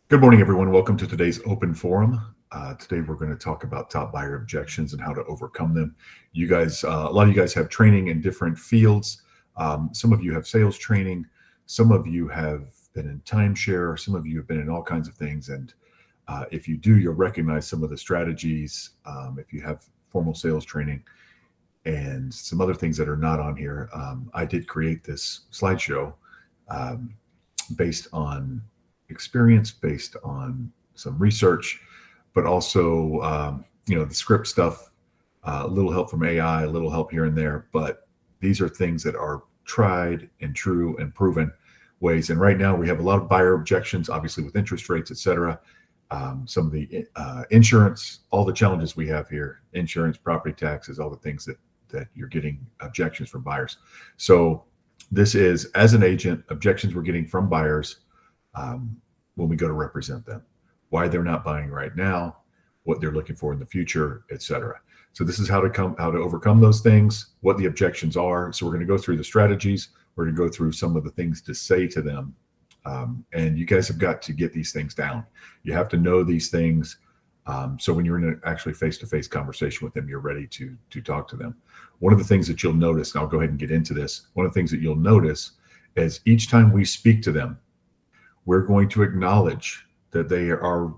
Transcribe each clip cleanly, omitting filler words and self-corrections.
Good morning, everyone. Welcome to today's open forum. Today, we're going to talk about top buyer objections and how to overcome them. You guys, a lot of you guys have training in different fields. Some of you have sales training. Some of you have been in timeshare. Some of you have been in all kinds of things. And if you do, you'll recognize some of the strategies. If you have formal sales training and some other things that are not on here, I did create this slideshow based on experience, based on some research, but also the script stuff, a little help from AI, a little help here and there. But these are things that are tried and true and proven ways. And right now we have a lot of buyer objections, obviously with interest rates, et cetera. Some of the insurance, all the challenges we have here, insurance, property taxes, all the things that you're getting objections from buyers. So this is, as an agent, objections we're getting from buyers when we go to represent them, why they're not buying right now, what they're looking for in the future, etc. So this is how to overcome those things, what the objections are. So we're going to go through the strategies. We're going to go through some of the things to say to them. And you guys have got to get these things down. You have to know these things. So when you're in an actually face-to-face conversation with them, you're ready to talk to them. One of the things that you'll notice, and I'll go ahead and get into this, one of the things that you'll notice is each time we speak to them, we're going to acknowledge that they are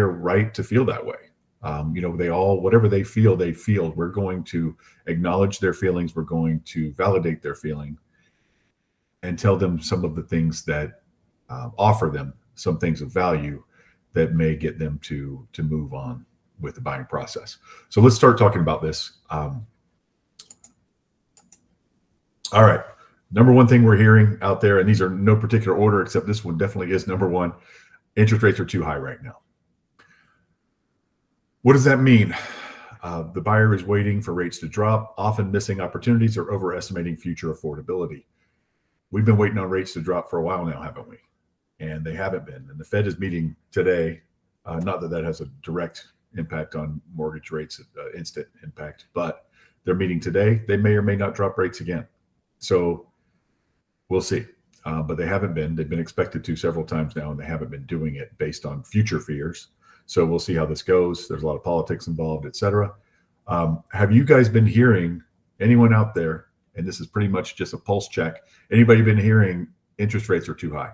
right to feel that way. They all, whatever they feel. We're going to acknowledge their feelings. We're going to validate their feeling and tell them some of the things that offer them some things of value that may get them to move on with the buying process. So let's start talking about this. All right. Number one thing we're hearing out there, and these are no particular order, except this one definitely is number one, interest rates are too high right now. What does that mean? The buyer is waiting for rates to drop, often missing opportunities or overestimating future affordability. We've been waiting on rates to drop for a while now, haven't we? And they haven't been. And the Fed is meeting today. Not that has a direct impact on mortgage rates, instant impact, but they're meeting today. They may or may not drop rates again. So we'll see. But they haven't been. They've been expected to several times now, and they haven't been doing it based on future fears. So we'll see how this goes. There's a lot of politics involved, et cetera. Have you guys been hearing, anyone out there, and this is pretty much just a pulse check, anybody been hearing interest rates are too high?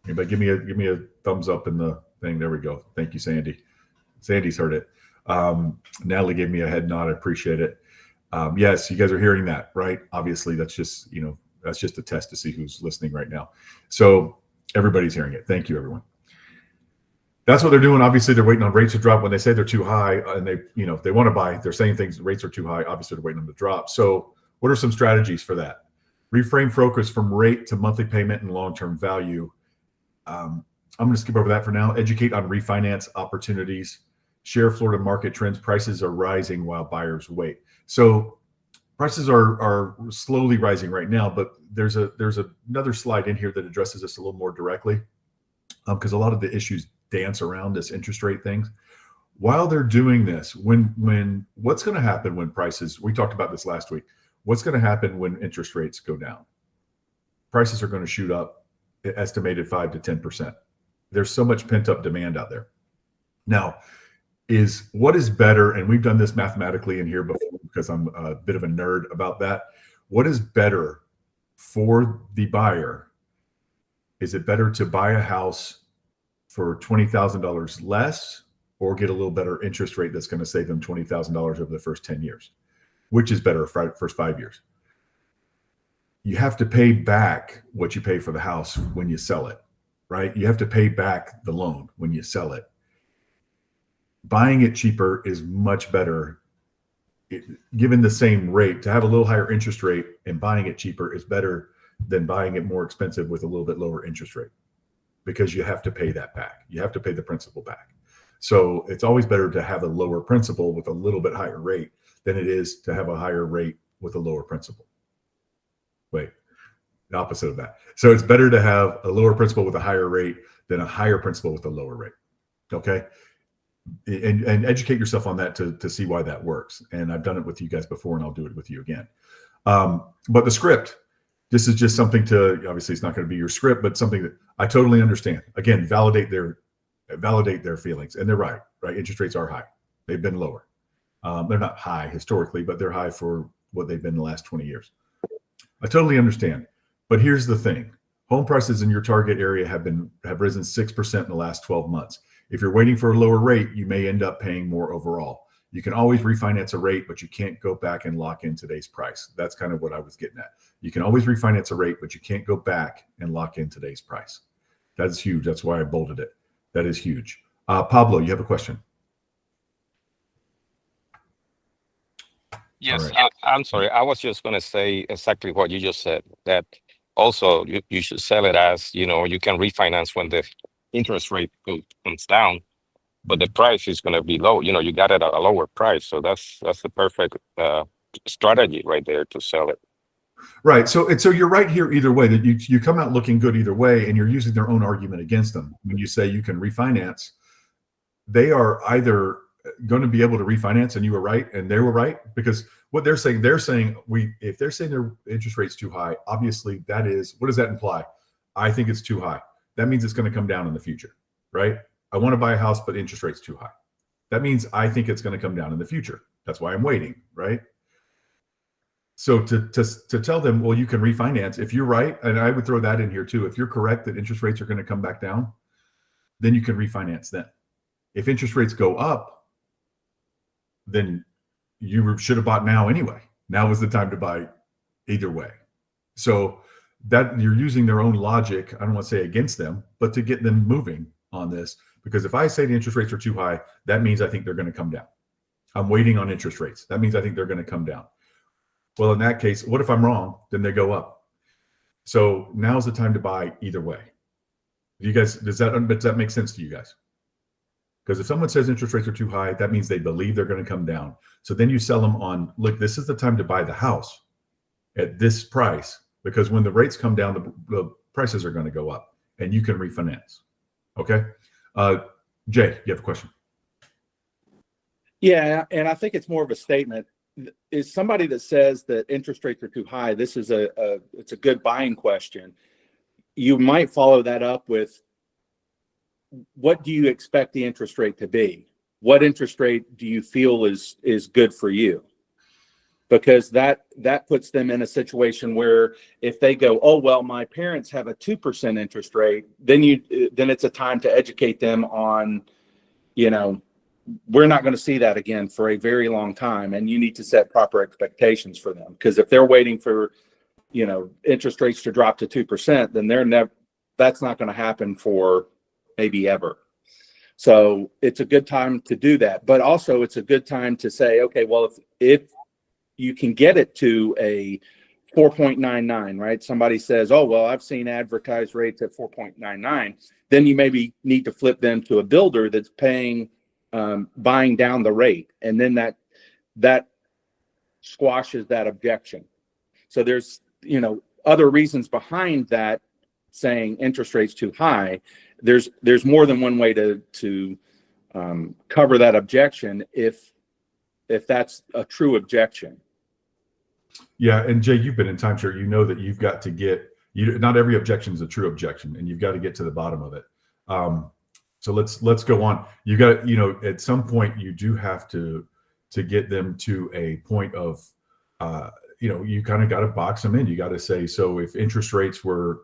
Anybody give me a thumbs up in the thing. There we go. Thank you, Sandy. Sandy's heard it. Natalie gave me a head nod. I appreciate it. Yes, you guys are hearing that, right? Obviously, that's just a test to see who's listening right now. So everybody's hearing it. Thank you, everyone. That's what they're doing. Obviously, they're waiting on rates to drop. When they say they're too high and if they want to buy, they're saying rates are too high. Obviously, they're waiting on them to drop. So what are some strategies for that? Reframe focus from rate to monthly payment and long-term value. I'm going to skip over that for now. Educate on refinance opportunities. Share Florida market trends. Prices are rising while buyers wait. So prices are slowly rising right now, but there's another slide in here that addresses this a little more directly, because a lot of the issues dance around this interest rate thing. While they're doing this, what's going to happen when prices, we talked about this last week, what's going to happen when interest rates go down? Prices are going to shoot up, estimated 5 to 10%. There's so much pent up demand out there. Now, what is better, and we've done this mathematically in here before because I'm a bit of a nerd about that. What is better for the buyer? Is it better to buy a house for $20,000 less or get a little better interest rate that's going to save them $20,000 over the first 10 years? Which is better for first 5 years? You have to pay back what you pay for the house when you sell it, right? You have to pay back the loan when you sell it. Buying it cheaper is much better. Given the same rate, to have a little higher interest rate and buying it cheaper is better than buying it more expensive with a little bit lower interest rate, because you have to pay that back. You have to pay the principal back. So it's always better to have a lower principal with a little bit higher rate than it is to have a higher rate with a lower principal. Wait, the opposite of that. So it's better to have a lower principal with a higher rate than a higher principal with a lower rate. Okay. And educate yourself on that to see why that works. And I've done it with you guys before, and I'll do it with you again. But the script, This is just something to, obviously it's not going to be your script, but something that I totally understand. Again, validate their feelings. And they're right? Interest rates are high. They've been lower. They're not high historically, but they're high for what they've been the last 20 years. I totally understand. But here's the thing. Home prices in your target area have risen 6% in the last 12 months. If you're waiting for a lower rate, you may end up paying more overall. You can always refinance a rate, but you can't go back and lock in today's price. That's kind of what I was getting at. You can always refinance a rate, but you can't go back and lock in today's price. That's huge. That's why I bolded it. That is huge. Pablo, you have a question? Yes, right. I'm sorry. I was just going to say exactly what you just said, that also you should sell it as, you can refinance when the interest rate comes down, but the price is going to be low. You got it at a lower price. So that's the perfect strategy right there to sell it. Right. So you're right here either way, that you come out looking good either way, and you're using their own argument against them. When you say you can refinance, they are either going to be able to refinance and you were right and they were right, because what they're saying if they're saying their interest rate's too high, obviously that is, what does that imply? I think it's too high. That means it's going to come down in the future, right? I want to buy a house, but interest rate's too high. That means I think it's going to come down in the future. That's why I'm waiting, right? So to tell them, well, you can refinance if you're right, and I would throw that in here too. If you're correct that interest rates are going to come back down, then you can refinance then. If interest rates go up, then you should have bought now anyway. Now is the time to buy either way. So that you're using their own logic, I don't want to say against them, but to get them moving on this. Because if I say the interest rates are too high, that means I think they're going to come down. I'm waiting on interest rates. That means I think they're going to come down. Well, in that case, what if I'm wrong? Then they go up. So now's the time to buy either way. Does that make sense to you guys? Because if someone says interest rates are too high, that means they believe they're going to come down. So then you sell them on, look, this is the time to buy the house at this price, because when the rates come down, the prices are going to go up and you can refinance. Okay. Jay, you have a question? Yeah. And I think it's more of a statement. Is somebody that says that interest rates are too high, this is it's a good buying question. You might follow that up with, what do you expect the interest rate to be? What interest rate do you feel is good for you? Because that puts them in a situation where if they go, oh, well, my parents have a 2% interest rate, then it's a time to educate them on, we're not going to see that again for a very long time. And you need to set proper expectations for them. Because if they're waiting for, interest rates to drop to 2%, then that's not going to happen for maybe ever. So it's a good time to do that. But also it's a good time to say, okay, well, if you can get it to a 4.99, right? Somebody says, oh, well, I've seen advertised rates at 4.99. Then you maybe need to flip them to a builder that's buying down the rate. And then that squashes that objection. So there's, other reasons behind that saying interest rates too high. There's more than one way to cover that objection if that's a true objection. Yeah, and Jay, you've been in timeshare. You know that you've got to not every objection is a true objection, and you've got to get to the bottom of it. So let's go on. You got, at some point you do have to get them to a point of, you kind of got to box them in. You got to say, so if interest rates were,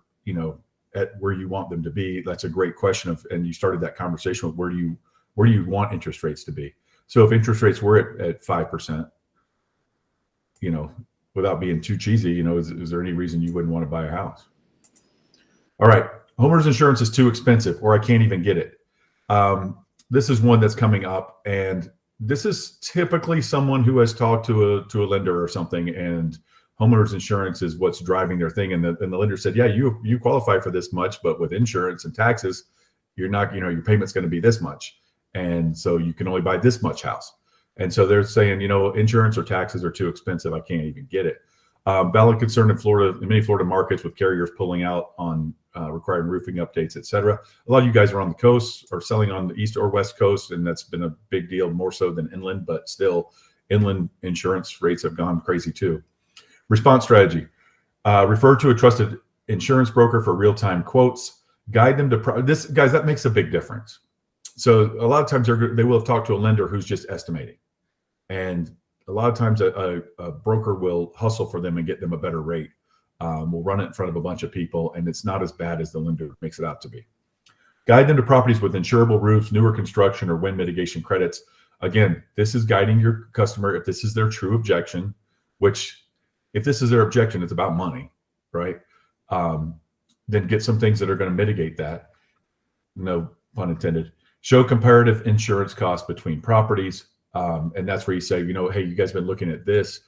at where you want them to be, that's a great question. And you started that conversation with where do you want interest rates to be? So if interest rates were at 5%, without being too cheesy, is there any reason you wouldn't want to buy a house? All right. Homeowners insurance is too expensive, or I can't even get it. This is one that's coming up, and this is typically someone who has talked to a lender or something, and homeowners insurance is what's driving their thing. And the lender said, yeah, you qualify for this much, but with insurance and taxes, you're not, your payment's going to be this much. And so you can only buy this much house. And so they're saying, insurance or taxes are too expensive. I can't even get it. Valid concern in Florida, in many Florida markets, with carriers pulling out on requiring roofing updates, et cetera. A lot of you guys are on the coast or selling on the East or West Coast, and that's been a big deal, more so than inland, but still inland insurance rates have gone crazy too. Response strategy. Refer to a trusted insurance broker for real-time quotes. Guide them to this, guys. That makes a big difference. So a lot of times they will have talked to a lender who's just estimating, and a lot of times a broker will hustle for them and get them a better rate. We'll run it in front of a bunch of people, and it's not as bad as the lender makes it out to be. Guide them to properties with insurable roofs, newer construction, or wind mitigation credits. Again, this is guiding your customer if this is their true objection, which if this is their objection, it's about money, right? Then get some things that are going to mitigate that. No pun intended. Show comparative insurance costs between properties. And that's where you say, hey, you guys have been looking at this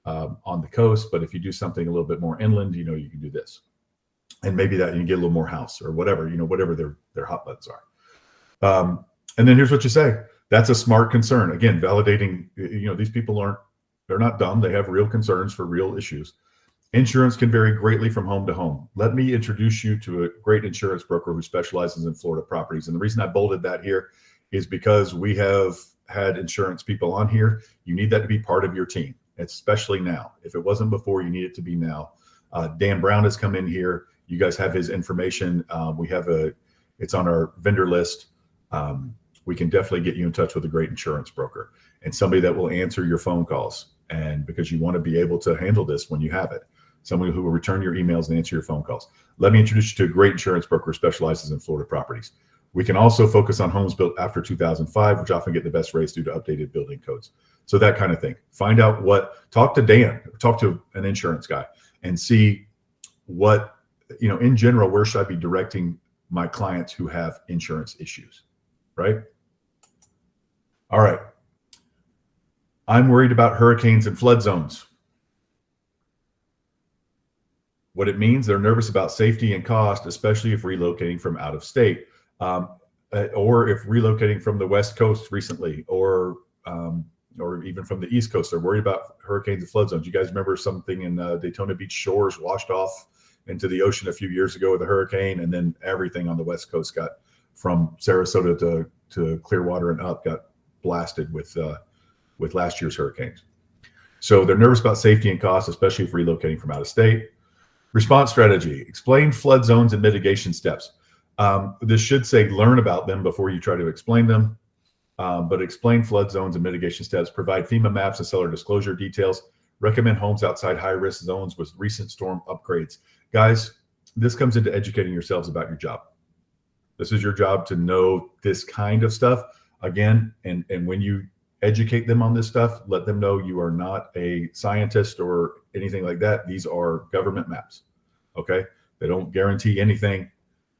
on the coast, but if you do something a little bit more inland, you can do this. And maybe that you can get a little more house or whatever, whatever their hot buttons are. And then here's what you say. That's a smart concern. Again, validating, these people they're not dumb. They have real concerns for real issues. Insurance can vary greatly from home to home. Let me introduce you to a great insurance broker who specializes in Florida properties. And the reason I bolded that here is because we have had insurance people on here. You need that to be part of your team, especially now. If it wasn't before, you need it to be now. Dan Brown has come in here. You guys have his information. It's on our vendor list. We can definitely get you in touch with a great insurance broker and somebody that will answer your phone calls. And because you want to be able to handle this when you have it, somebody who will return your emails and answer your phone calls. Let me introduce you to a great insurance broker who specializes in Florida properties. We can also focus on homes built after 2005, which often get the best rates due to updated building codes. So that kind of thing. Find out talk to Dan, talk to an insurance guy and see what, in general, where should I be directing my clients who have insurance issues, right? All right. I'm worried about hurricanes and flood zones. What it means, they're nervous about safety and cost, especially if relocating from out of state, or if relocating from the West Coast recently, or even from the East Coast. They're worried about hurricanes and flood zones. You guys remember something in Daytona Beach shores washed off into the ocean a few years ago with a hurricane, and then everything on the West Coast got, from Sarasota to Clearwater and up, got blasted with last year's hurricanes. So they're nervous about safety and cost, especially if relocating from out of state. Response strategy: explain flood zones and mitigation steps. This should say learn about them before you try to explain them, but explain flood zones and mitigation steps. Provide FEMA maps and seller disclosure details. Recommend homes outside high-risk zones with recent storm upgrades. Guys, this comes into educating yourselves about your job. This is your job to know this kind of stuff. Again, and when you educate them on this stuff, let them know you are not a scientist or anything like that. These are government maps, okay? They don't guarantee anything.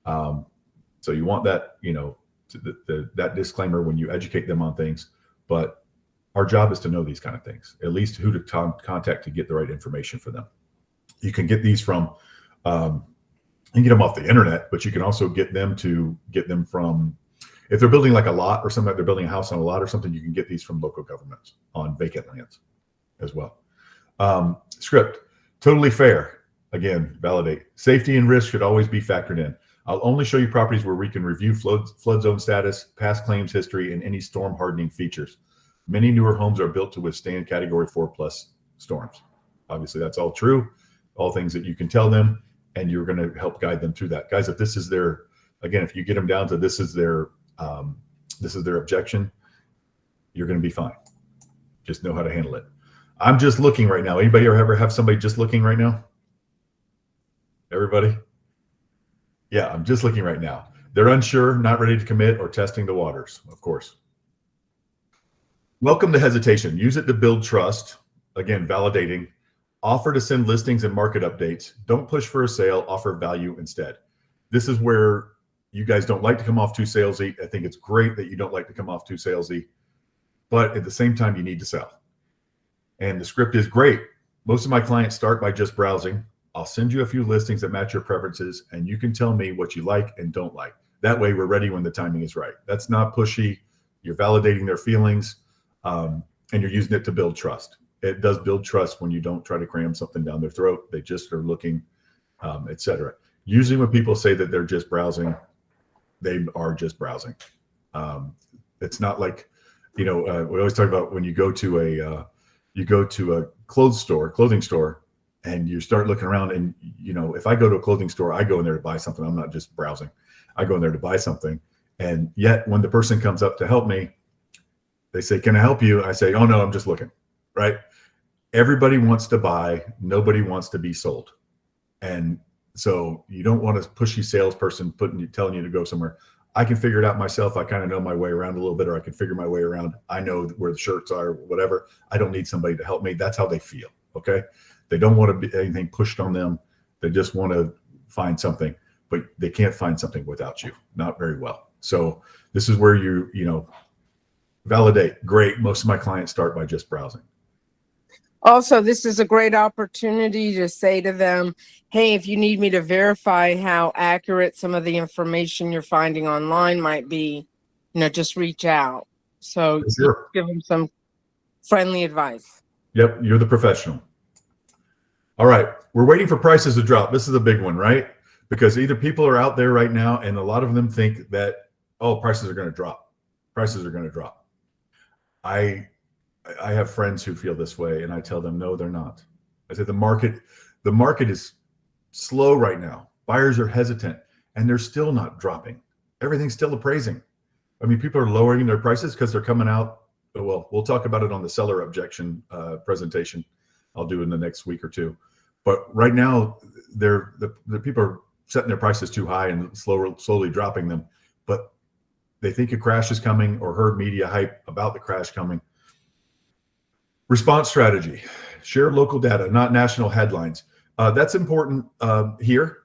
So you want that, that disclaimer when you educate them on things. But our job is to know these kind of things, at least who to contact to get the right information for them. You can get these from, you can get them off the internet, but you can also get them from, if they're building like a lot or something, like they're building a house on a lot or something, you can get these from local governments on vacant lands as well. Script: totally fair. Again, validate. Safety and risk should always be factored in. I'll only show you properties where we can review flood zone status, past claims history, and any storm hardening features. Many newer homes are built to withstand Category 4+ storms. Obviously, that's all true. All things that you can tell them, and you're going to help guide them through that. Guys, if this is if you get them down to this is their objection, you're going to be fine. Just know how to handle it. I'm just looking right now. Anybody ever have somebody just looking right now? Everybody? Yeah, I'm just looking right now. They're unsure, not ready to commit, or testing the waters, of course. Welcome to hesitation. Use it to build trust. Again, validating. Offer to send listings and market updates. Don't push for a sale. Offer value instead. This is where you guys don't like to come off too salesy. I think it's great that you don't like to come off too salesy, but at the same time, you need to sell. And the script is great. Most of my clients start by just browsing. I'll send you a few listings that match your preferences, and you can tell me what you like and don't like. That way we're ready when the timing is right. That's not pushy. You're validating their feelings, and you're using it to build trust. It does build trust when you don't try to cram something down their throat. They just are looking, etc. Usually when people say that they're just browsing, they are just browsing. It's not like, we always talk about when you go to a clothing store, and you start looking around, and if I go to a clothing store, I go in there to buy something. I'm not just browsing. I go in there to buy something. And yet when the person comes up to help me, they say, "Can I help you?" I say, "Oh no, I'm just looking." Right? Everybody wants to buy. Nobody wants to be sold. And so you don't want a pushy salesperson telling you to go somewhere. I can figure it out myself. I kind of know my way around a little bit, or I can figure my way around. I know where the shirts are, whatever. I don't need somebody to help me. That's how they feel. Okay. They don't want to be anything pushed on them. They just want to find something, but they can't find something without you. Not very well. So this is where you validate. Great. Most of my clients start by just browsing. Also, this is a great opportunity to say to them, hey, if you need me to verify how accurate some of the information you're finding online might be, just reach out. So Sure. give them some friendly advice. Yep. You're the professional. All right. We're waiting for prices to drop. This is a big one, right? Because either people are out there right now, and a lot of them think that, prices are going to drop. Prices are going to drop. I have friends who feel this way, and I tell them, no, they're not. I said, the market is slow right now. Buyers are hesitant, and they're still not dropping. Everything's still appraising. I mean, people are lowering their prices because they're coming out. Well, we'll talk about it on the seller objection presentation I'll do in the next week or two. But right now, the people are setting their prices too high and slowly dropping them. But they think a crash is coming, or heard media hype about the crash coming. Response strategy, share local data, not national headlines. That's important here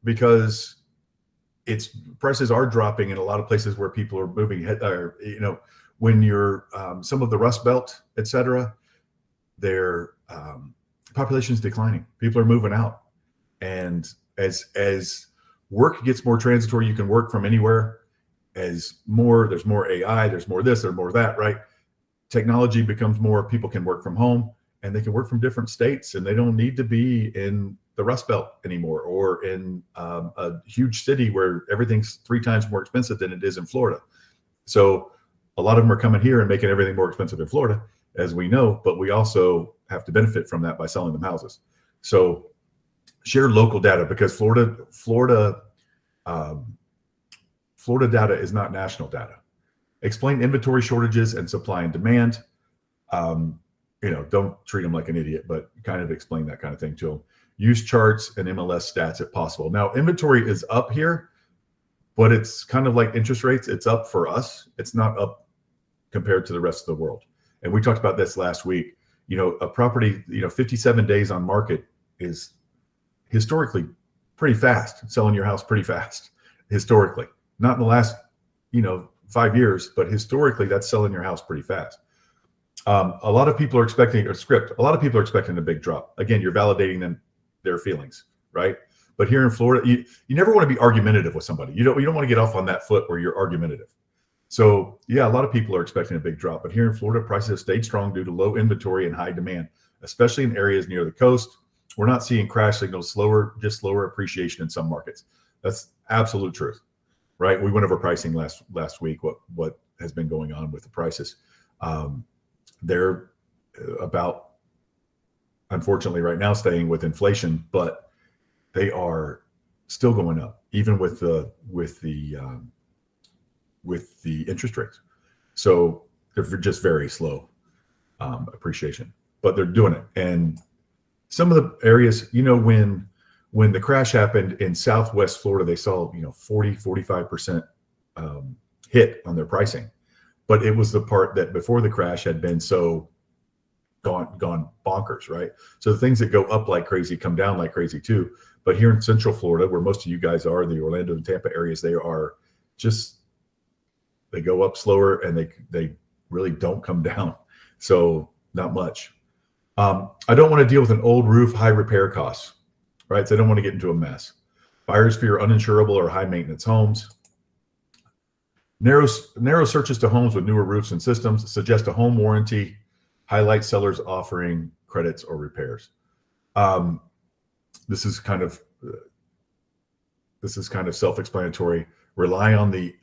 because prices are dropping in a lot of places where people are moving. When you're some of the Rust Belt, et cetera, their population is declining. People are moving out, and as work gets more transitory, you can work from anywhere. There's more AI, there's more this, there's more that, right? Technology becomes more, people can work from home, and they can work from different states, and they don't need to be in the Rust Belt anymore, or in a huge city where everything's 3 times more expensive than it is in Florida. So a lot of them are coming here and making everything more expensive in Florida, as we know, but we also have to benefit from that by selling them houses. So share local data, because Florida data is not national data. Explain inventory shortages and supply and demand. Don't treat them like an idiot, but kind of explain that kind of thing to them. Use charts and MLS stats if possible. Now, inventory is up here, but it's kind of like interest rates. It's up for us. It's not up compared to the rest of the world. And we talked about this last week. A property, 57 days on market is historically pretty fast. Selling your house pretty fast, historically. Not in the last, 5 years, but historically, that's selling your house pretty fast. A lot of people are expecting a script. A lot of people are expecting a big drop. Again, you're validating their feelings, right? But here in Florida, you never want to be argumentative with somebody. You don't want to get off on that foot where you're argumentative. So yeah, a lot of people are expecting a big drop, but here in Florida, prices have stayed strong due to low inventory and high demand, especially in areas near the coast. We're not seeing crash signals, just slower appreciation in some markets. That's absolute truth, right? We went over pricing last week, what has been going on with the prices. They're about, unfortunately right now, staying with inflation, but they are still going up, even with the interest rates. So they're just very slow appreciation, but they're doing it. And some of the areas, when the crash happened in Southwest Florida, they saw 40-45% hit on their pricing, but it was the part that before the crash had been so gone bonkers, right? So the things that go up like crazy come down like crazy too. But here in Central Florida, where most of you guys are, the Orlando and Tampa areas, they go up slower, and they really don't come down. So not much. I don't want to deal with an old roof, high repair costs, right? So I don't want to get into a mess. Buyers fear uninsurable or high maintenance homes. Narrow searches to homes with newer roofs and systems. Suggest a home warranty. Highlight sellers offering credits or repairs. This is kind of self-explanatory. Rely on the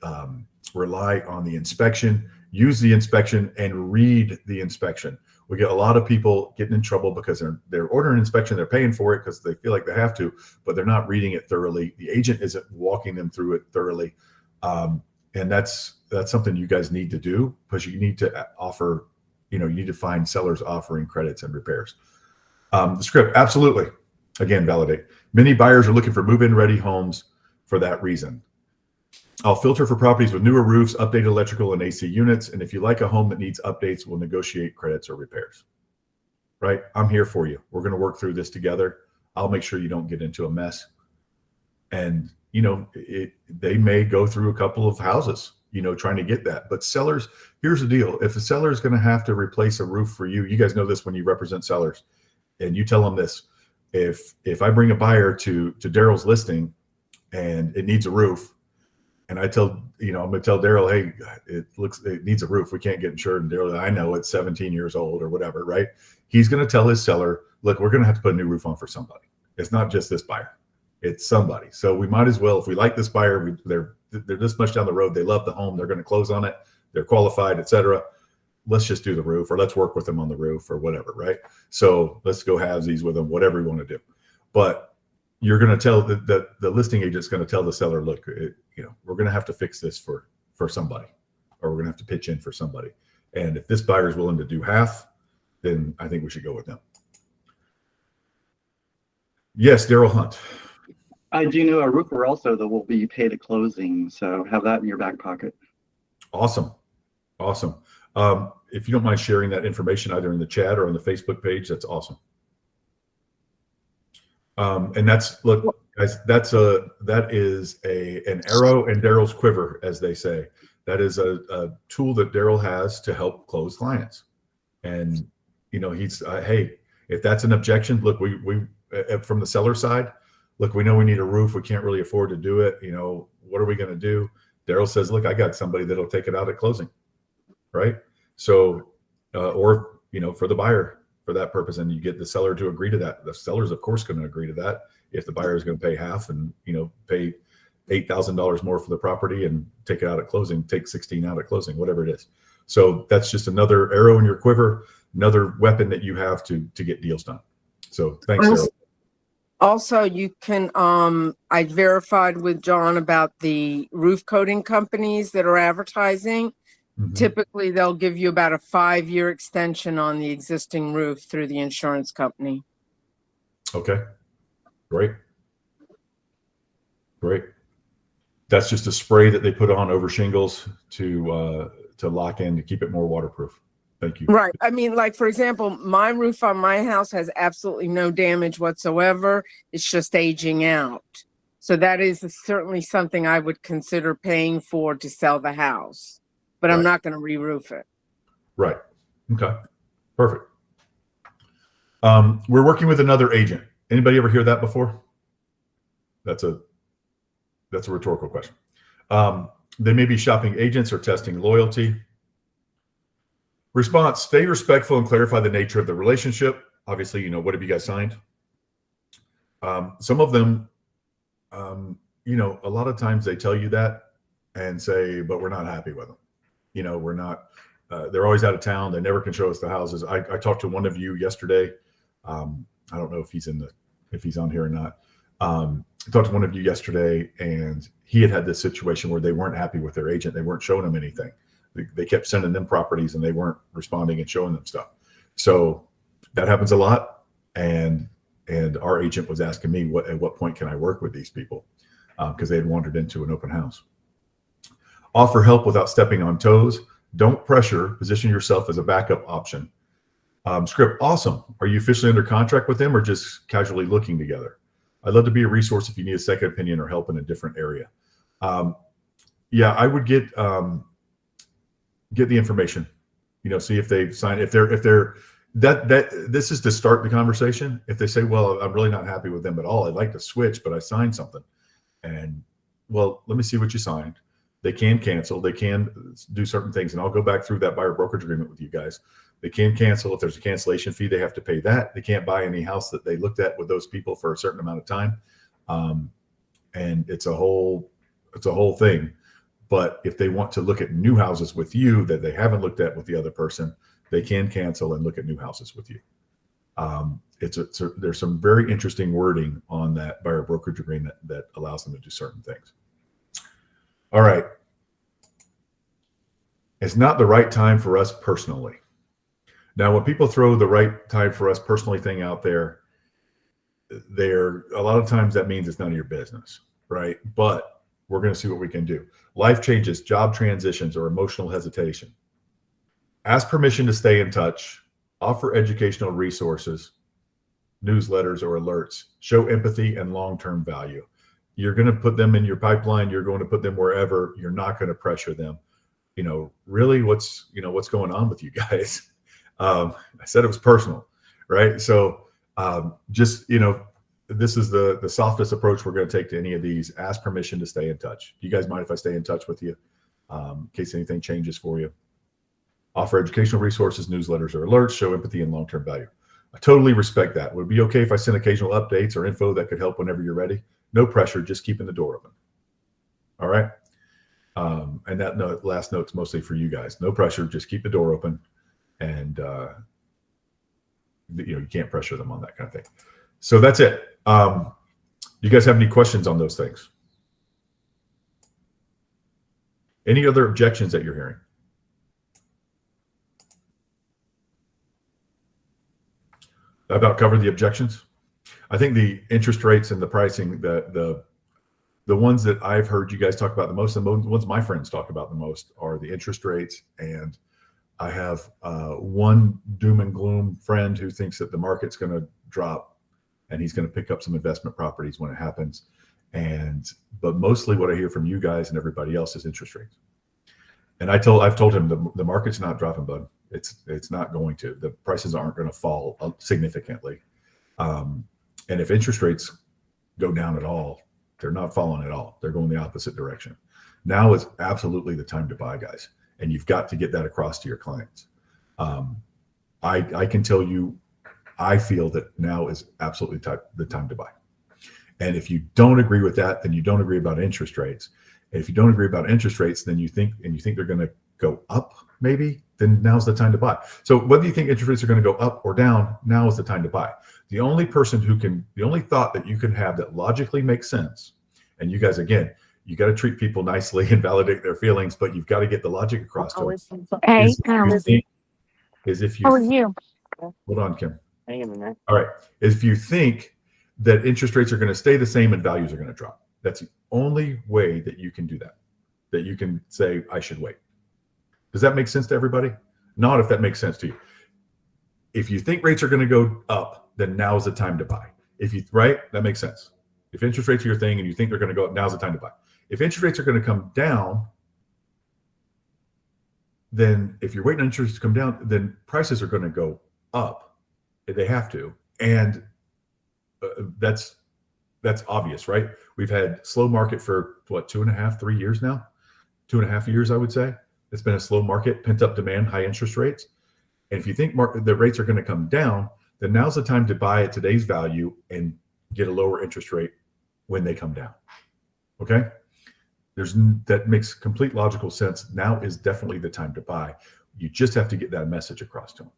inspection. use the inspection and read the inspection. We get a lot of people getting in trouble because they're ordering inspection, they're paying for it because they feel like they have to, but they're not reading it thoroughly. The agent isn't walking them through it thoroughly. And that's something you guys need to do, because you need to offer, you need to find sellers offering credits and repairs. The script, absolutely. Again, validate. Many buyers are looking for move-in ready homes for that reason. I'll filter for properties with newer roofs, updated electrical and AC units. And if you like a home that needs updates, we'll negotiate credits or repairs. Right? I'm here for you. We're going to work through this together. I'll make sure you don't get into a mess. And, they may go through a couple of houses, trying to get that. But sellers, here's the deal. If a seller is going to have to replace a roof for you, you guys know this when you represent sellers, and you tell them this. If I bring a buyer to Daryl's listing and it needs a roof, and I tell, I'm going to tell Daryl, hey, it needs a roof. We can't get insured. And Daryl, I know it's 17 years old or whatever, right? He's going to tell his seller, look, we're going to have to put a new roof on for somebody. It's not just this buyer. It's somebody. So we might as well, if we like this buyer, they're this much down the road, they love the home, they're going to close on it, they're qualified, etc. Let's just do the roof, or let's work with them on the roof or whatever, right? So let's go halvesies with them, whatever we want to do. But you're going to tell the listing agent's going to tell the seller, look, we're going to have to fix this for somebody, or we're going to have to pitch in for somebody. And if this buyer is willing to do half, then I think we should go with them. Yes, Daryl Hunt. I do know a roofer also that will be paid at closing, so have that in your back pocket. Awesome. If you don't mind sharing that information either in the chat or on the Facebook page, that's awesome. And look, guys, that is an arrow in Daryl's quiver, as they say. That is a tool that Daryl has to help close clients. And he's hey, if that's an objection, look, we from the seller side, look, we know we need a roof. We can't really afford to do it. What are we going to do? Daryl says, look, I got somebody that'll take it out at closing. Right. So, or, for the buyer for that purpose, and you get the seller to agree to that. The seller's of course going to agree to that. If the buyer is going to pay half and, pay $8,000 more for the property and take it out at closing, take 16 out at closing, whatever it is. So that's just another arrow in your quiver, another weapon that you have to get deals done. So thanks, Daryl. Also, you can, I verified with John about the roof coating companies that are advertising. Mm-hmm. Typically, they'll give you about a 5-year extension on the existing roof through the insurance company. Okay, great. That's just a spray that they put on over shingles to lock in, to keep it more waterproof. Thank you. Right. I mean, like, for example, my roof on my house has absolutely no damage whatsoever. It's just aging out. So that is certainly something I would consider paying for to sell the house. But I'm not going to re-roof it. Right. Okay. Perfect. We're working with another agent. Anybody ever hear that before? That's a rhetorical question. They may be shopping agents or testing loyalty. Response: stay respectful and clarify the nature of the relationship. Obviously, what have you guys signed? Some of them, a lot of times they tell you that and say, but we're not happy with them. We're not, they're always out of town. They never can show us the houses. I talked to one of you yesterday. I don't know if he's on here or not. I talked to one of you yesterday, and he had this situation where they weren't happy with their agent. They weren't showing them anything. They kept sending them properties and they weren't responding and showing them stuff. So that happens a lot. And our agent was asking me at what point can I work with these people? Because they had wandered into an open house. Offer help without stepping on toes. Don't pressure. Position yourself as a backup option. Script: awesome. Are you officially under contract with them or just casually looking together? I'd love to be a resource if you need a second opinion or help in a different area. Yeah, I would get the information. See if they've signed. If they're this is to start the conversation. If they say, well, I'm really not happy with them at all, I'd like to switch, but I signed something. And well, let me see what you signed. They can cancel. They can do certain things, and I'll go back through that buyer brokerage agreement with you guys. They can cancel. If there's a cancellation fee, they have to pay that. They can't buy any house that they looked at with those people for a certain amount of time. And it's a whole thing. But if they want to look at new houses with you that they haven't looked at with the other person, they can cancel and look at new houses with you. There's some very interesting wording on that buyer brokerage agreement that allows them to do certain things. All right. It's not the right time for us personally. Now, when people throw the right time for us personally thing out there, a lot of times that means it's none of your business, right? But we're going to see what we can do. Life changes, job transitions, or emotional hesitation. Ask permission to stay in touch. Offer educational resources, newsletters, or alerts. Show empathy and long-term value. You're going to put them in your pipeline. You're going to put them wherever. You're not going to pressure them. Really what's going on with you guys? I said it was personal, right? So just, this is the softest approach we're going to take to any of these. Ask permission to stay in touch. Do you guys mind if I stay in touch with you in case anything changes for you? Offer educational resources, newsletters, or alerts. Show empathy and long-term value. I totally respect that. Would it be okay if I send occasional updates or info that could help whenever you're ready? No pressure, just keeping the door open. All right. And that last note's mostly for you guys. No pressure, just keep the door open. And, you can't pressure them on that kind of thing. So that's it. Do you guys have any questions on those things? Any other objections that you're hearing? About cover the objections? I think the interest rates and the pricing, the ones that I've heard you guys talk about the most, and the ones my friends talk about the most, are the interest rates. And I have one doom and gloom friend who thinks that the market's going to drop and he's going to pick up some investment properties when it happens. But mostly what I hear from you guys and everybody else is interest rates. And I've told him the market's not dropping, bud. It's not going to. The prices aren't going to fall significantly. And if interest rates go down at all, they're not falling at all. They're going the opposite direction. Now is absolutely the time to buy, guys. And you've got to get that across to your clients. I can tell you, I feel that now is absolutely the time to buy. And if you don't agree with that, then you don't agree about interest rates. And if you don't agree about interest rates, then you think they're going to go up, maybe, then now's the time to buy. So whether you think interest rates are going to go up or down, now is the time to buy. The only thought that you can have that logically makes sense, and you guys, again, you got to treat people nicely and validate their feelings, but you've got to get the logic across to them. Hey, how are you? Hold on, Kim. Hang on a minute. All right. If you think that interest rates are going to stay the same and values are going to drop, that's the only way that you can do that you can say, I should wait. Does that make sense to everybody? Not if that makes sense to you. If you think rates are going to go up, then now is the time to buy. Right? That makes sense. If interest rates are your thing and you think they're going to go up, now's the time to buy. If interest rates are going to come down, then if you're waiting on interest to come down, then prices are going to go up. They have to. And that's obvious, right? We've had slow market for 2.5, 3 years now? 2.5 years, I would say. It's been a slow market, pent up demand, high interest rates. And if you think the rates are going to come down, then now's the time to buy at today's value and get a lower interest rate when they come down. Okay? That makes complete logical sense. Now is definitely the time to buy. You just have to get that message across to them.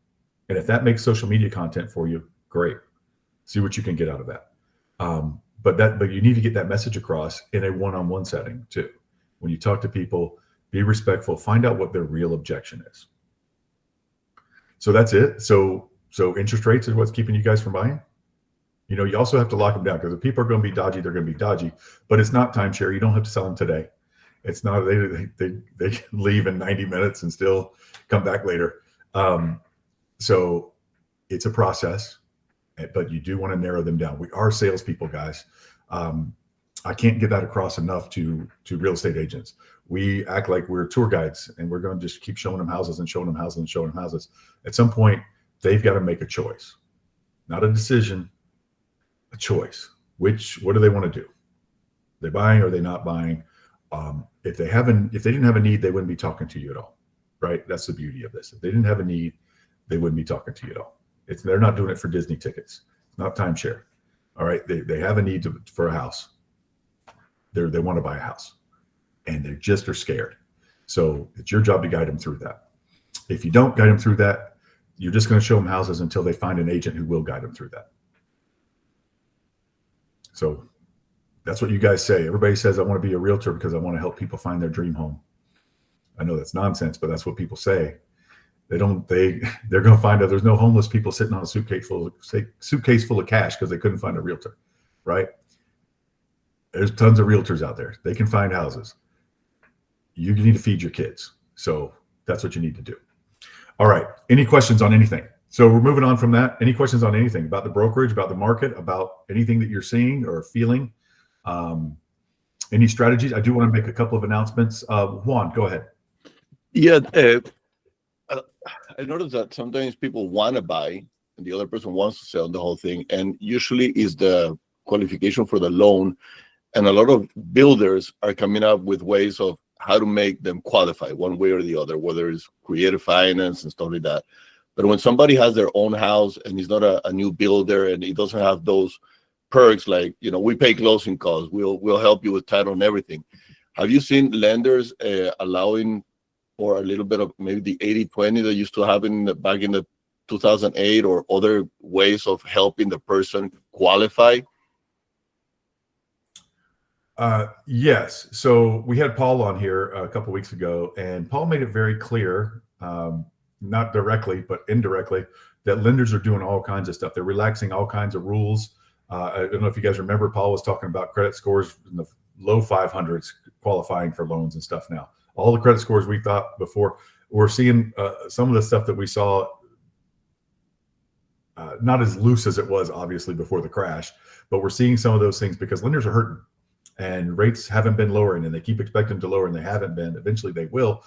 And if that makes social media content for you, great. See what you can get out of that. But you need to get that message across in a one-on-one setting too. When you talk to people, be respectful, find out what their real objection is. So that's it. So interest rates is what's keeping you guys from buying. You also have to lock them down, because if people are going to be dodgy, they're going to be dodgy. But it's not timeshare. You don't have to sell them today. It's not, they can leave in 90 minutes and still come back later. So it's a process, but you do want to narrow them down. We are salespeople, guys. I can't get that across enough to real estate agents. We act like we're tour guides, and we're going to just keep showing them houses and showing them houses and showing them houses. At some point, they've got to make a choice, not a decision, a choice. What do they want to do? Are they buying or are they not buying? If they didn't have a need, they wouldn't be talking to you at all, right? That's the beauty of this. If they didn't have a need, they wouldn't be talking to you at all. They're not doing it for Disney tickets. It's not timeshare. All right. They have a need for a house. They want to buy a house. and they just are scared. So it's your job to guide them through that. If you don't guide them through that, you're just going to show them houses until they find an agent who will guide them through that. So that's what you guys say. Everybody says, I want to be a realtor because I want to help people find their dream home. I know that's nonsense, but that's what people say. They're going to find out there's no homeless people sitting on a suitcase full of cash because they couldn't find a realtor, right? There's tons of realtors out there. They can find houses. You need to feed your kids. So that's what you need to do. All right. Any questions on anything? So we're moving on from that. Any questions on anything about the brokerage, about the market, about anything that you're seeing or feeling? Any strategies? I do want to make a couple of announcements. Juan, go ahead. Yeah, I noticed that sometimes people want to buy and the other person wants to sell the whole thing, and usually is the qualification for the loan. And a lot of builders are coming up with ways of how to make them qualify one way or the other, whether it's creative finance and stuff like that. But when somebody has their own house and he's not a new builder and he doesn't have those perks, like, we pay closing costs, we'll help you with title and everything. Have you seen lenders allowing for a little bit of maybe the 80-20 that used to happen back in the 2008, or other ways of helping the person qualify? Yes. So we had Paul on here a couple of weeks ago, and Paul made it very clear, not directly, but indirectly, that lenders are doing all kinds of stuff. They're relaxing all kinds of rules. I don't know if you guys remember, Paul was talking about credit scores in the low 500s qualifying for loans and stuff now. All the credit scores we thought before, we're seeing some of the stuff that we saw, not as loose as it was obviously before the crash, but we're seeing some of those things because lenders are hurting and rates haven't been lowering, and they keep expecting to lower, and they haven't been. Eventually they will,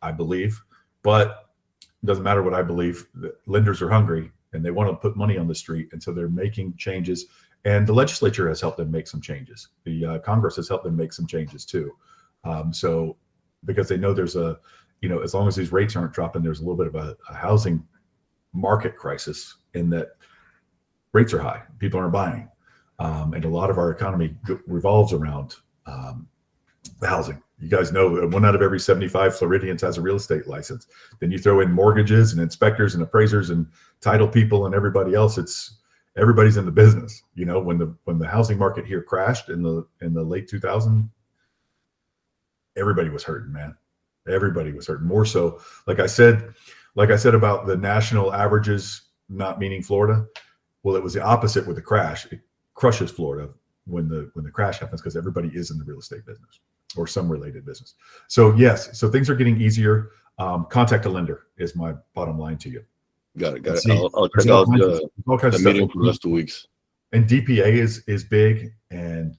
I believe, but it doesn't matter what I believe. The lenders are hungry and they want to put money on the street, and so they're making changes. And the legislature has helped them make some changes. The Congress has helped them make some changes too. So because they know there's as long as these rates aren't dropping, there's a little bit of a housing market crisis in that rates are high. People aren't buying. And a lot of our economy revolves around the housing. You guys know 1 out of every 75 Floridians has a real estate license. Then you throw in mortgages and inspectors and appraisers and title people and everybody else. Everybody's in the business. When the housing market here crashed in the late 2000s, everybody was hurting, man. Everybody was hurting. More so, like I said about the national averages not meaning Florida. Well, it was the opposite with the crash. It crushes Florida when the crash happens because everybody is in the real estate business or some related business. So yes, so things are getting easier. Contact a lender is my bottom line to you. Got it. I'll check out the meeting for the last 2 weeks. And DPA is big and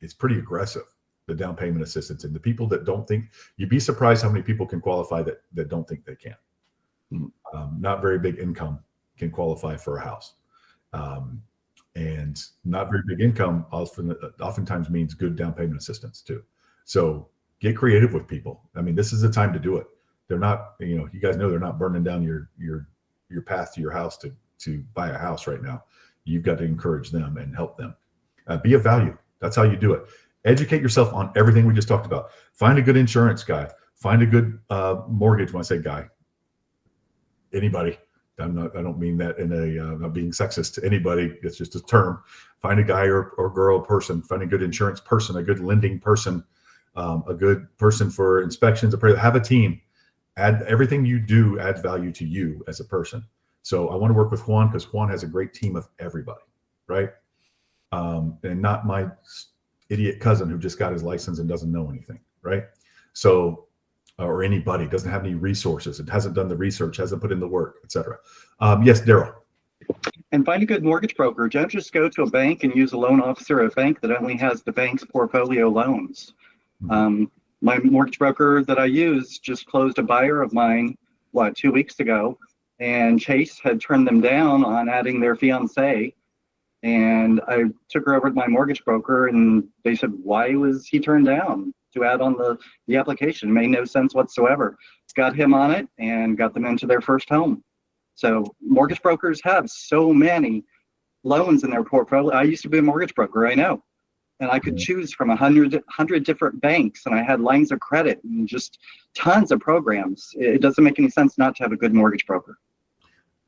it's pretty aggressive. The down payment assistance, and the people that don't think, you'd be surprised how many people can qualify that don't think they can. Not very big income can qualify for a house. And not very big income oftentimes means good down payment assistance too. So get creative with people. I mean, this is the time to do it. They're not, you guys know they're not burning down your path to your house to buy a house right now. You've got to encourage them and help them. Be of value. That's how you do it. Educate yourself on everything we just talked about. Find a good insurance guy. Find a good mortgage. When I say guy, anybody. I don't mean that in a not being sexist to anybody. It's just a term. Find a guy or girl person. Find a good insurance person, a good lending person, a good person for inspections. Have a team. Everything you do adds value to you as a person. So I want to work with Juan because Juan has a great team of everybody, right? And not my idiot cousin who just got his license and doesn't know anything, right? So, or anybody doesn't have any resources, it hasn't done the research, hasn't put in the work, etc. Yes, Daryl. And find a good mortgage broker. Don't just go to a bank and use a loan officer at a bank that only has the bank's portfolio loans. My mortgage broker that I use just closed a buyer of mine, 2 weeks ago, and Chase had turned them down on adding their fiance. And I took her over to my mortgage broker, and they said, why was he turned down to add on the application? It made no sense whatsoever. Got him on it and got them into their first home. So mortgage brokers have so many loans in their portfolio. I used to be a mortgage broker, I know. and I could choose from 100 different banks, and I had lines of credit and just tons of programs. It doesn't make any sense not to have a good mortgage broker.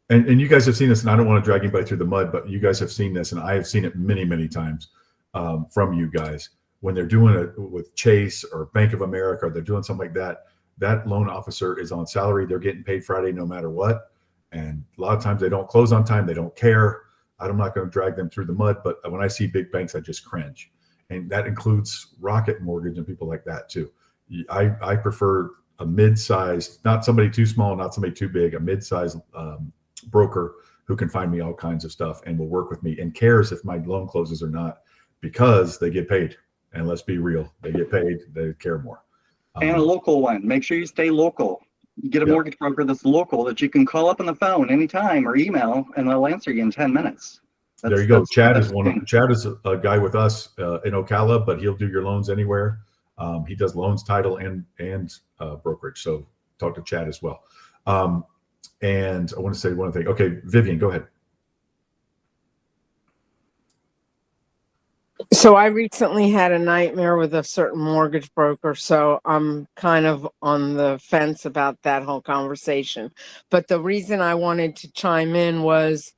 And you guys have seen this, and I don't want to drag anybody through the mud, but you guys have seen this, and I have seen it many, many times from you guys. When they're doing it with Chase or Bank of America, or they're doing something like that, that loan officer is on salary. They're getting paid Friday no matter what. And a lot of times they don't close on time. They don't care. I'm not going to drag them through the mud, but when I see big banks, I just cringe. And that includes Rocket Mortgage and people like that too. I prefer a mid-sized, not somebody too small, not somebody too big, a mid-sized broker who can find me all kinds of stuff and will work with me and cares if my loan closes or not, because they get paid. And let's be real, they get paid, they care more. And a local one. Make sure you stay local. Get a mortgage broker that's local that you can call up on the phone anytime or email, and they'll answer you in 10 minutes. There you go. Chad is one. Chad is a guy with us in Ocala, but he'll do your loans anywhere. He does loans, title, and brokerage. So talk to Chad as well. And I want to say one thing. Okay, Vivian, go ahead. So I recently had a nightmare with a certain mortgage broker, so I'm kind of on the fence about that whole conversation. But the reason I wanted to chime in was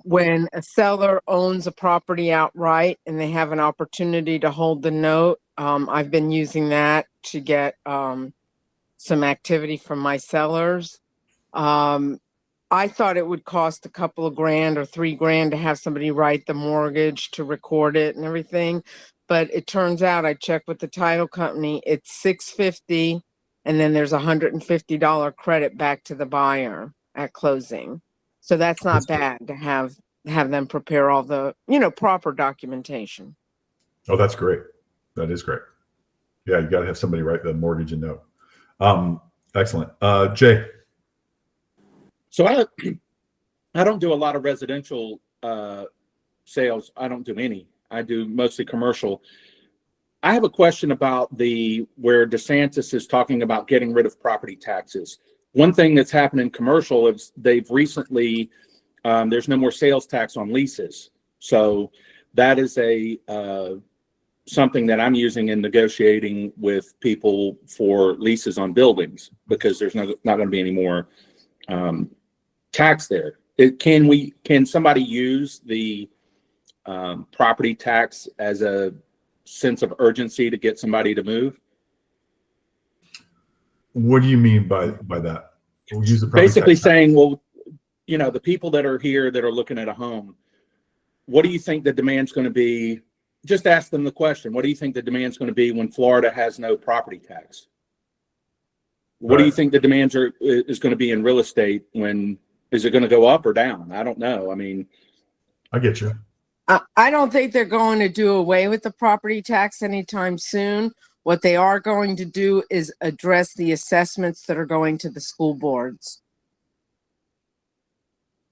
when a seller owns a property outright and they have an opportunity to hold the note, I've been using that to get some activity from my sellers. I thought it would cost a couple of grand or $3,000 to have somebody write the mortgage, to record it and everything. But it turns out, I checked with the title company, it's $650, and then there's $150 credit back to the buyer at closing. So that's not bad to have them prepare all the, proper documentation. Oh, that's great. That is great. Yeah, you got to have somebody write the mortgage and note. Excellent. Jay. So I don't do a lot of residential sales. I don't do any. I do mostly commercial. I have a question about where DeSantis is talking about getting rid of property taxes. One thing that's happened in commercial is they've recently, there's no more sales tax on leases. So that is something that I'm using in negotiating with people for leases on buildings, because there's not going to be any more tax there. Can somebody use the property tax as a sense of urgency to get somebody to move? What do you mean by that? We'll use the basically saying, well, the people that are here that are looking at a home, what do you think the demand's going to be? Just ask them the question. What do you think the demand's going to be when Florida has no property tax? What do you think the demands is going to be in real estate? Is it going to go up or down? I don't know. I mean, I get you. I don't think they're going to do away with the property tax anytime soon. What they are going to do is address the assessments that are going to the school boards.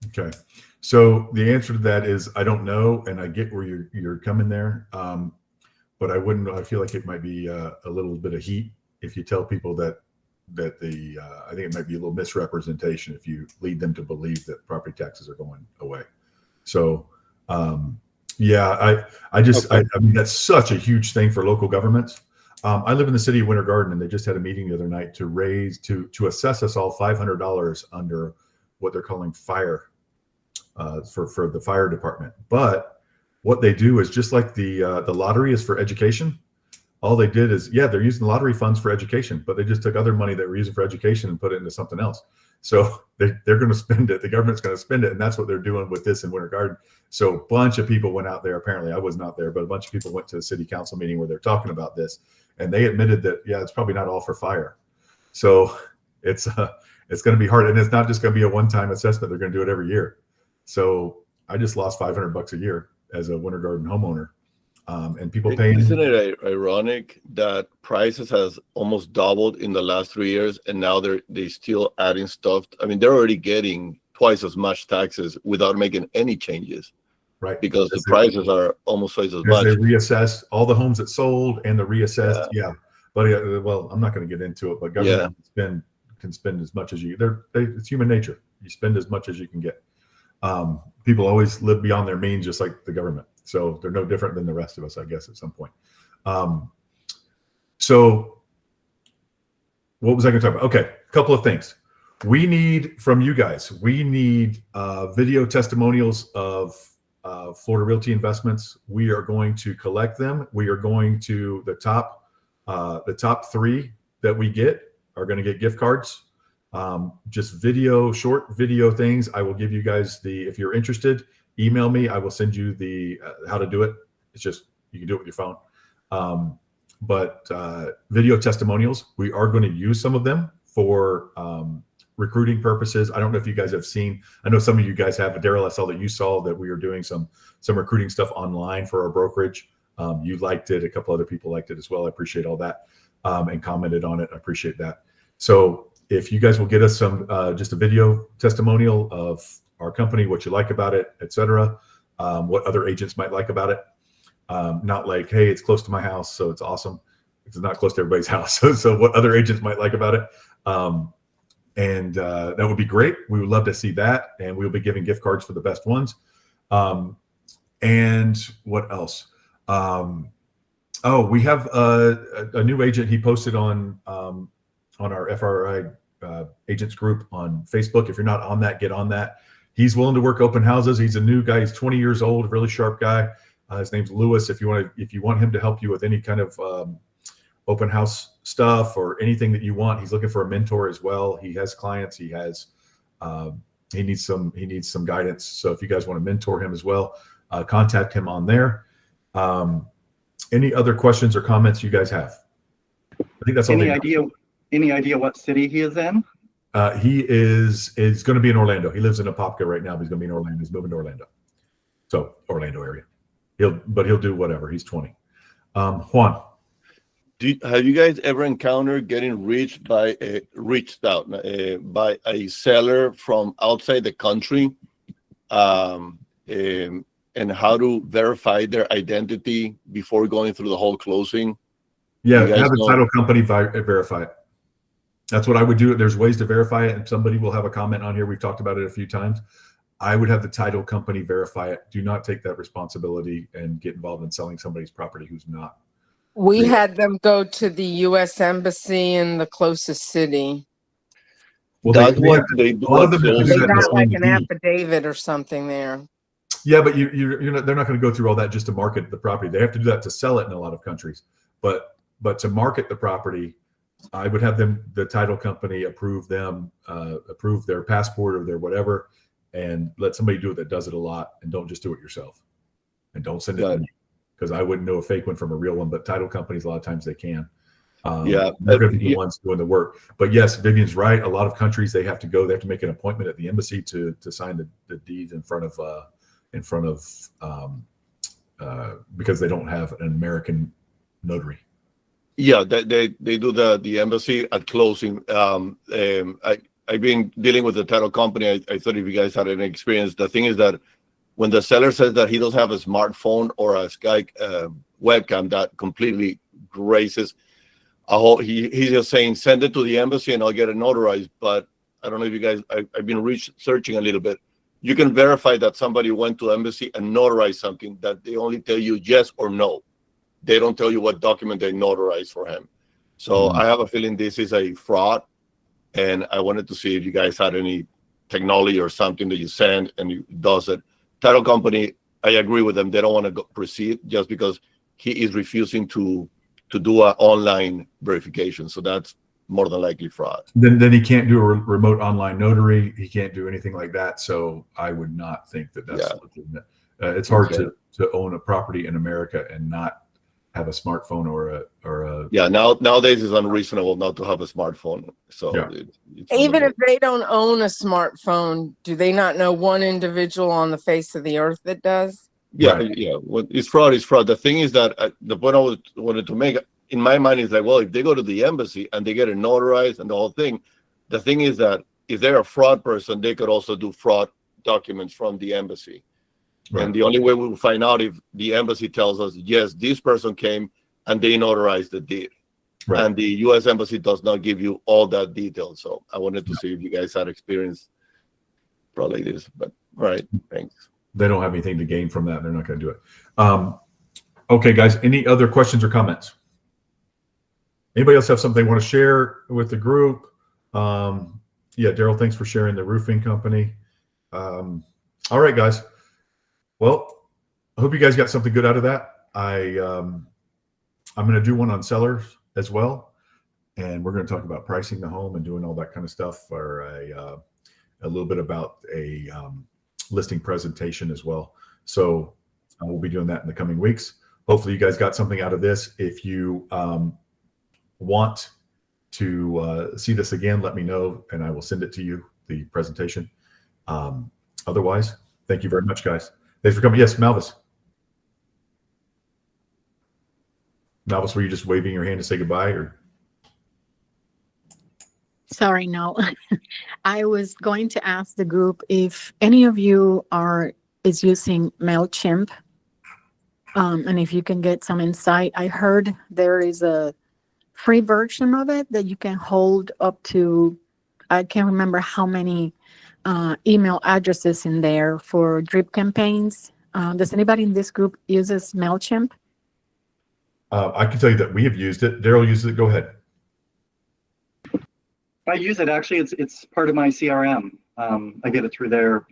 Okay. So the answer to that is I don't know, and I get where you're coming there. But I feel like it might be a little bit of heat if you tell people that I think it might be a little misrepresentation if you lead them to believe that property taxes are going away. So I mean, that's such a huge thing for local governments. I live in the city of Winter Garden, and they just had a meeting the other night to assess us all $500 under what they're calling fire for the fire department. But what they do is just like the lottery is for education. All they did is, they're using lottery funds for education, but they just took other money that we're using for education and put it into something else. So they're going to spend it. The government's going to spend it. And that's what they're doing with this in Winter Garden. So a bunch of people went out there. Apparently I was not there, but a bunch of people went to the city council meeting where they're talking about this. And they admitted that, it's probably not all for fire. So it's going to be hard. And it's not just going to be a one-time assessment. They're going to do it every year. So I just lost $500 a year as a Winter Garden homeowner. And people paying. Isn't it ironic that prices has almost doubled in the last 3 years, and now they're still adding stuff? I mean, they're already getting twice as much taxes without making any changes, right? Because the prices are almost twice as much. They reassess all the homes that sold and the reassessed. Yeah. But well, I'm not going to get into it. But government can spend as much as it's human nature. You spend as much as you can get. People always live beyond their means, just like the government. So they're no different than the rest of us, I guess, at some point. So what was I going to talk about? Okay, a couple of things. We need from you guys. We need video testimonials of Florida Realty Investments. We are going to collect them. We are going to the top 3 that we get are going to get gift cards. Just short video things. I will give you guys if you're interested, email me. I will send you the how to do it. It's just, you can do it with your phone. But video testimonials, we are going to use some of them for recruiting purposes. I don't know if you guys have seen, I know some of you guys have, but Daryl, I saw that you saw that we were doing some recruiting stuff online for our brokerage. You liked it. A couple other people liked it as well. I appreciate all that and commented on it. I appreciate that. So if you guys will get us some, just a video testimonial of our company, what you like about it, etc., what other agents might like about it. Not like, hey, it's close to my house, so it's awesome. It's not close to everybody's house. So what other agents might like about it. And that would be great. We would love to see that. And we'll be giving gift cards for the best ones. And what else? We have a new agent. He posted on our FRI agents group on Facebook. If you're not on that, get on that. He's willing to work open houses. He's a new guy. He's 20 years old, really sharp guy. His name's Lewis. If you want him to help you with any kind of open house stuff or anything that you want, he's looking for a mentor as well. He has clients. He needs some guidance. So if you guys want to mentor him as well, contact him on there. Any other questions or comments you guys have? I think that's all. Any idea what city he is in? He is going to be in Orlando. He lives in Apopka right now, but he's going to be in Orlando. He's moving to Orlando. So Orlando area. He'll do whatever. He's 20. Juan. Have you guys ever encountered getting reached out by a seller from outside the country, and how to verify their identity before going through the whole closing? Yeah, have a title company verify it. That's what I would do. There's ways to verify it, and somebody will have a comment on here. We've talked about it a few times. I would have the title company verify it. Do not take that responsibility and get involved in selling somebody's property who's not. We had them go to the U.S. Embassy in the closest city. Well, that's what they do. A lot of them do They that got like in an the deed. affidavit or something there. Yeah, but you're not, they're not going to go through all that just to market the property. They have to do that to sell it in a lot of countries. But to market the property, I would have the title company approve their passport or their whatever, and let somebody do it that does it a lot, and don't just do it yourself. And don't send it to me, because I wouldn't know a fake one from a real one, but title companies, a lot of times they can. They're going to be the ones doing the work. But yes, Vivian's right. A lot of countries, they have to make an appointment at the embassy to sign the deed in front of because they don't have an American notary. Yeah, they do the embassy at closing. I've been dealing with the title company. I thought if you guys had any experience, the thing is that when the seller says that he doesn't have a smartphone or a Skype webcam, that completely grazes he's just saying, send it to the embassy and I'll get it notarized. But I don't know if you guys, I've been researching a little bit. You can verify that somebody went to the embassy and notarized something that they only tell you yes or no. They don't tell you what document they notarized for him. So I have a feeling this is a fraud. And I wanted to see if you guys had any technology or something that you send and it does it. Title company, I agree with them. They don't want to proceed just because he is refusing to do an online verification. So that's more than likely fraud. Then he can't do a remote online notary. He can't do anything like that. So I would not think that that's legitimate. It's hard to own a property in America and not have a smartphone or a nowadays it's unreasonable not to have a smartphone. So even if they don't own a smartphone, do they not know one individual on the face of the earth that does? Well, it's fraud. The thing is that the point I wanted to make in my mind is like, well, if they go to the embassy and they get it notarized and the whole thing, the thing is that if they're a fraud person, they could also do fraud documents from the embassy. Right. And the only way we will find out if the embassy tells us, yes, this person came and they notarized the deed. Right. And the U.S. embassy does not give you all that detail. So I wanted to see if you guys had experience probably this, but all right, thanks. they don't have anything to gain from that. They're not going to do it. Okay, guys, any other questions or comments? Anybody else have something they want to share with the group? Yeah, Daryl, thanks for sharing the roofing company. All right, guys. Well, I hope you guys got something good out of that. I'm going to do one on sellers as well, and we're going to talk about pricing the home and doing all that kind of stuff, or a little bit about a listing presentation as well. So we'll be doing that in the coming weeks. Hopefully you guys got something out of this. If you want to see this again, let me know and I will send it to you, the presentation. Otherwise, thank you very much, guys. Thanks for coming. Yes, Malvis. Malvis, were you just waving your hand to say goodbye, or? Sorry, no. I was going to ask the group if any of you is using MailChimp, and if you can get some insight. I heard there is a free version of it that you can hold up to, I can't remember how many email addresses in there for drip campaigns. Does anybody in this group uses MailChimp? I can tell you that we have used it. Daryl uses it. Go ahead. I use it. Actually, it's part of my CRM. I get it through there.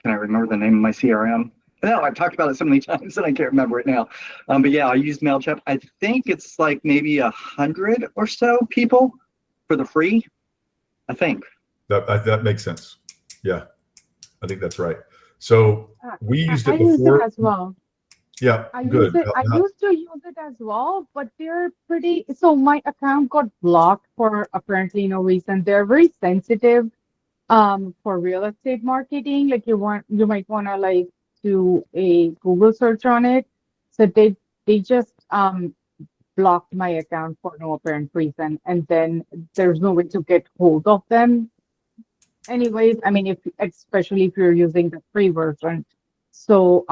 Can I remember the name of my CRM? No, I've talked about it so many times that I can't remember it now. But yeah, I use MailChimp. I think it's like maybe 100 or so people for the free. I think. That makes sense. Yeah, I think that's right. So we used it I use before it as well. Yeah, I good. used to use it as well, but they're pretty. So my account got blocked for apparently no reason. They're very sensitive for real estate marketing. Like you might want to like do a Google search on it. So they just blocked my account for no apparent reason, and then there's no way to get hold of them. Anyways, I mean, especially if you're using the free version. So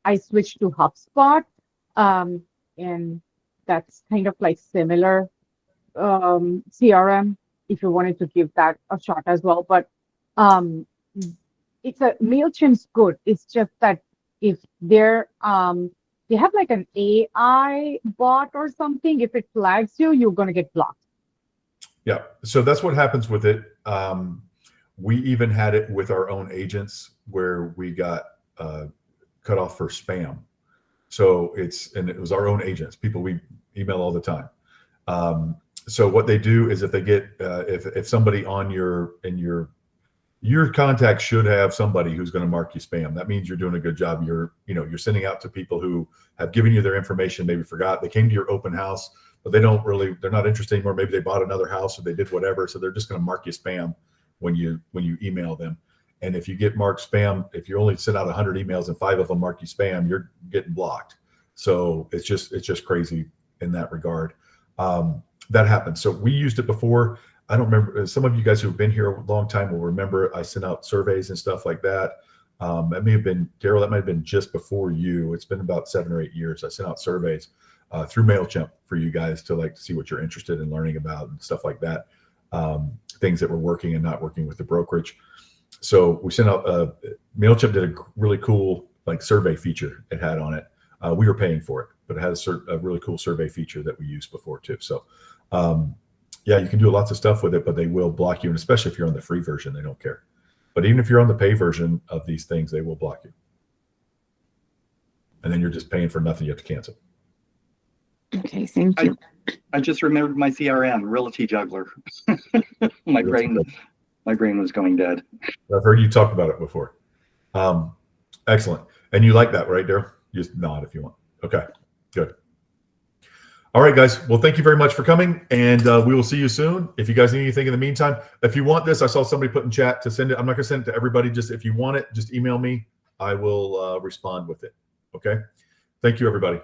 I switched to HubSpot, and that's kind of like similar CRM if you wanted to give that a shot as well. But MailChimp's good. It's just that if they have like an AI bot or something, if it flags you, you're going to get blocked. Yeah, so that's what happens with it. We even had it with our own agents where we got cut off for spam. So it was our own agents, people we email all the time. So what they do is if they get if somebody on your contact should have somebody who's going to mark you spam. That means you're doing a good job. You're sending out to people who have given you their information, maybe forgot. They came to your open house, but they're not interested anymore. Maybe they bought another house or they did whatever. So they're just going to mark you spam when you email them. And if you get marked spam, if you only send out 100 emails and 5 of them mark you spam, you're getting blocked. So it's just crazy in that regard. That happens. So we used it before. I don't remember. Some of you guys who've been here a long time will remember I sent out surveys and stuff like that. That may have been, Daryl, that might have been just before you. It's been about 7 or 8 years. I sent out surveys through MailChimp for you guys to see what you're interested in learning about and stuff like that. Things that were working and not working with the brokerage. So we sent out, MailChimp did a really cool survey feature it had on it. We were paying for it, but it had a really cool survey feature that we used before too. So yeah, you can do lots of stuff with it, but they will block you. And especially if you're on the free version, they don't care. But even if you're on the pay version of these things, they will block you. And then you're just paying for nothing. You have to cancel. Okay, thank you. I just remembered my CRM, Realty Juggler. my brain was going dead. I've heard you talk about it before. Excellent. And you like that, right, Daryl? Just nod if you want. Okay, good. All right, guys. Well, thank you very much for coming, and we will see you soon. If you guys need anything in the meantime, if you want this, I saw somebody put in chat to send it. I'm not going to send it to everybody. Just if you want it, just email me. I will respond with it. Okay. Thank you, everybody.